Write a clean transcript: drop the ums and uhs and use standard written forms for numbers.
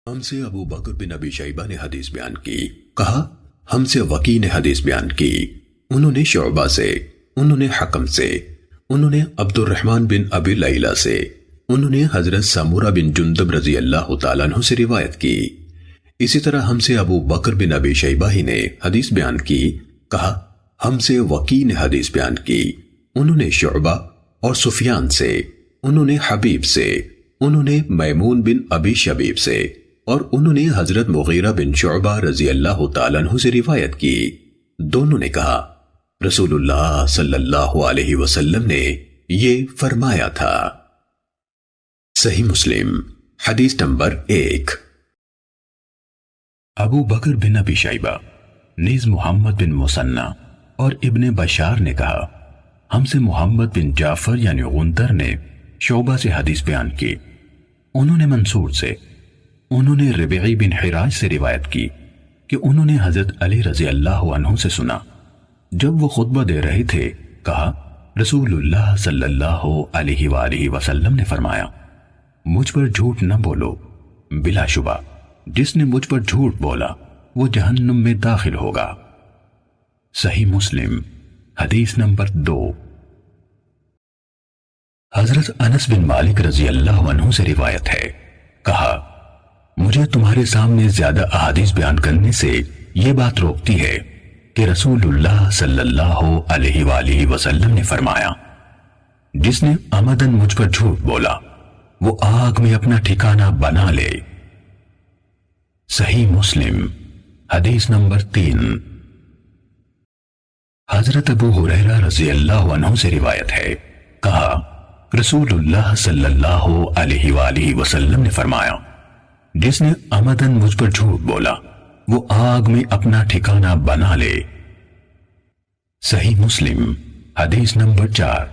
ہم سے ابو بکر بن ابی شیبہ نے حدیث بیان کی، کہا ہم سے وکی نے حدیث بیان کی، انہوں نے شعبہ سے، انہوں نے حکم سے، انہوں نے عبد الرحمن بن ابی لیلہ سے، انہوں نے حضرت سمورہ بن جندب رضی اللہ تعالیٰ عنہ سے روایت کی۔ اسی طرح ہم سے ابو بکر بن ابی شیبہ ہی نے حدیث بیان کی، کہا ہم سے وکی نے حدیث بیان کی، انہوں نے شعبہ اور سفیان سے، انہوں نے حبیب سے، انہوں نے میمون بن ابی شبیب سے، اور انہوں نے حضرت مغیرہ بن شعبہ رضی اللہ تعالیٰ عنہ سے روایت کی۔ دونوں نے کہا رسول اللہ صلی اللہ علیہ وسلم نے یہ فرمایا تھا۔ صحیح مسلم حدیث نمبر 1۔ ابو بکر بن ابی شیبہ نیز محمد بن مثنی اور ابن بشار نے کہا ہم سے محمد بن جعفر یعنی غندر نے شعبہ سے حدیث بیان کی، انہوں نے منصور سے، انہوں نے ربعی بن حراج سے روایت کی کہ انہوں نے حضرت علی رضی اللہ عنہ سے سنا، جب وہ خطبہ دے رہے تھے کہا رسول اللہ صلی اللہ علیہ وآلہ وسلم نے فرمایا مجھ پر جھوٹ نہ بولو، بلا شبہ جس نے مجھ پر جھوٹ بولا وہ جہنم میں داخل ہوگا۔ صحیح مسلم حدیث نمبر 2۔ حضرت انس بن مالک رضی اللہ عنہ سے روایت ہے، کہا مجھے تمہارے سامنے زیادہ احادیث بیان کرنے سے یہ بات روکتی ہے کہ رسول اللہ صلی اللہ علیہ وآلہ وسلم نے فرمایا جس نے عمدن مجھ پر جھوٹ بولا وہ آگ میں اپنا ٹھکانہ بنا لے۔ صحیح مسلم حدیث نمبر 3۔ حضرت ابو ہریرہ رضی اللہ عنہ سے روایت ہے، کہا رسول اللہ صلی اللہ علیہ وآلہ وسلم نے فرمایا جس نے عمدن مجھ پر جھوٹ بولا وہ آگ میں اپنا ٹھکانہ بنا لے۔ صحیح مسلم حدیث نمبر 4۔